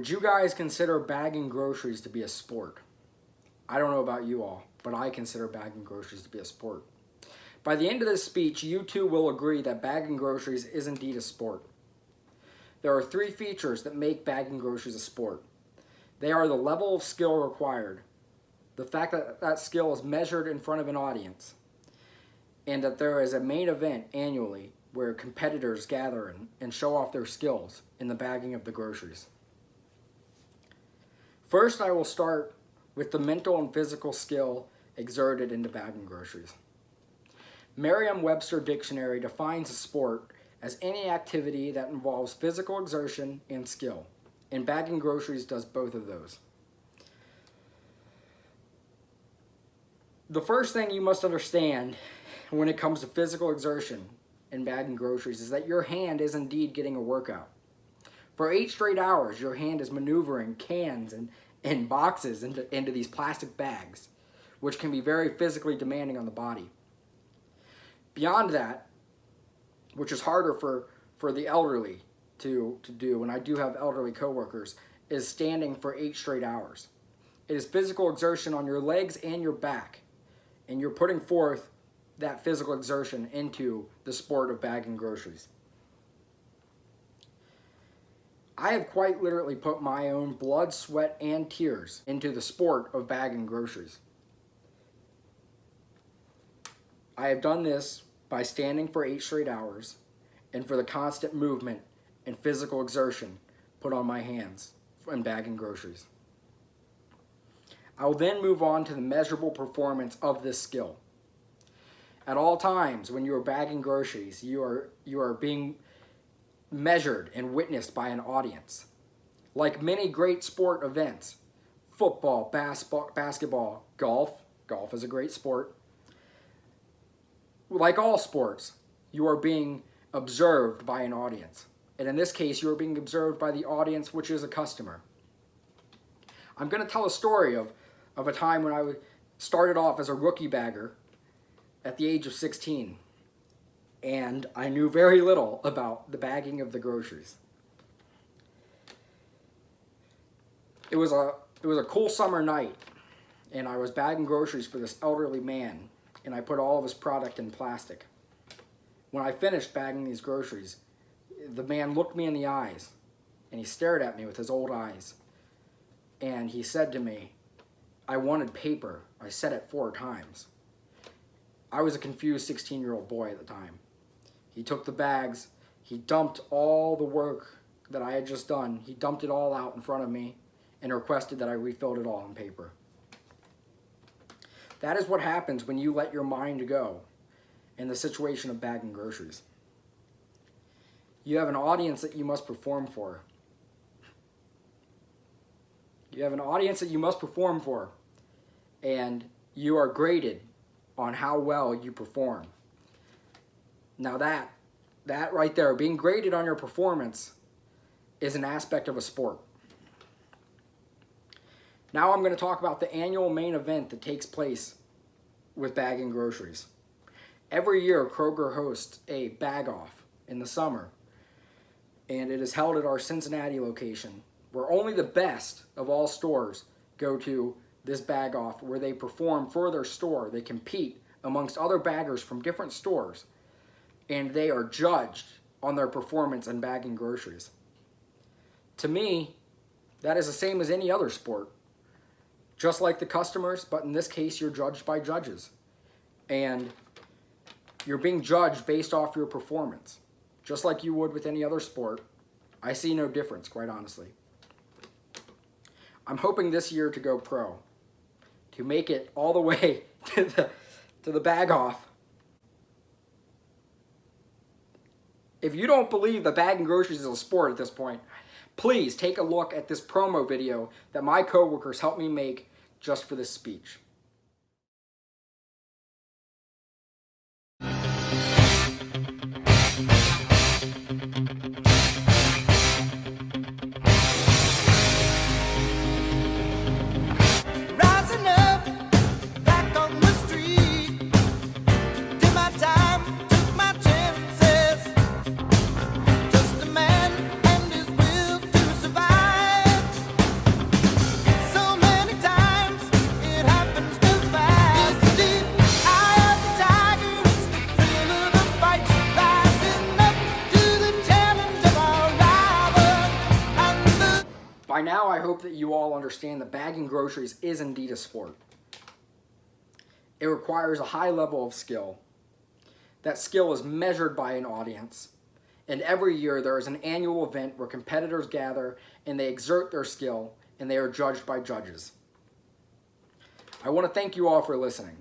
Would you guys consider bagging groceries to be a sport? I don't know about you all, but I consider bagging groceries to be a sport. By the end of this speech, you too will agree that bagging groceries is indeed a sport. There are 3 features that make bagging groceries a sport. They are the level of skill required, the fact that that skill is measured in front of an audience, and that there is a main event annually where competitors gather and show off their skills in the bagging of the groceries. First, I will start with the mental and physical skill exerted into bagging groceries. Merriam-Webster Dictionary defines a sport as any activity that involves physical exertion and skill, and bagging groceries does both of those. The first thing you must understand when it comes to physical exertion in bagging groceries is that your hand is indeed getting a workout. For 8 straight hours, your hand is maneuvering cans and boxes into these plastic bags, which can be very physically demanding on the body. Beyond that, which is harder for the elderly to do, and I do have elderly coworkers, is standing for 8 straight hours. It is physical exertion on your legs and your back, and you're putting forth that physical exertion into the sport of bagging groceries. I have quite literally put my own blood, sweat, and tears into the sport of bagging groceries. I have done this by standing for 8 straight hours and for the constant movement and physical exertion put on my hands in bagging groceries. I will then move on to the measurable performance of this skill. At all times when you are bagging groceries, you are being measured and witnessed by an audience. Like many great sport events, football, basketball, golf is a great sport. Like all sports, you are being observed by an audience. And in this case, you are being observed by the audience, which is a customer. I'm going to tell a story of a time when I started off as a rookie bagger at the age of 16. And I knew very little about the bagging of the groceries. It was a cool summer night, and I was bagging groceries for this elderly man, and I put all of his product in plastic. When I finished bagging these groceries, the man looked me in the eyes, and he stared at me with his old eyes, and he said to me, "I wanted paper." I said it 4 times. I was a confused 16-year-old boy at the time. He took the bags, he dumped all the work that I had just done, he dumped it all out in front of me and requested that I refilled it all in paper. That is what happens when you let your mind go in the situation of bagging groceries. You have an audience that you must perform for. You have an audience that you must perform for, and you are graded on how well you perform. Now that right there, being graded on your performance, is an aspect of a sport. Now I'm going to talk about the annual main event that takes place with bagging groceries. Every year, Kroger hosts a bag-off in the summer, and it is held at our Cincinnati location, where only the best of all stores go to this bag-off, where they perform for their store. They compete amongst other baggers from different stores, and they are judged on their performance in bagging groceries. To me, that is the same as any other sport. Just like the customers, but in this case, you're judged by judges. And you're being judged based off your performance. Just like you would with any other sport. I see no difference, quite honestly. I'm hoping this year to go pro. To make it all the way to the bag-off. If you don't believe that bagging groceries is a sport at this point, please take a look at this promo video that my coworkers helped me make just for this speech. Rising up, back on the street, did my time, took my chances. Just a man and his will to survive. now, I hope that you all understand that bagging groceries is indeed a sport. It requires a high level of skill. That skill is measured by an audience. And every year there is an annual event where competitors gather and they exert their skill and they are judged by judges. I want to thank you all for listening.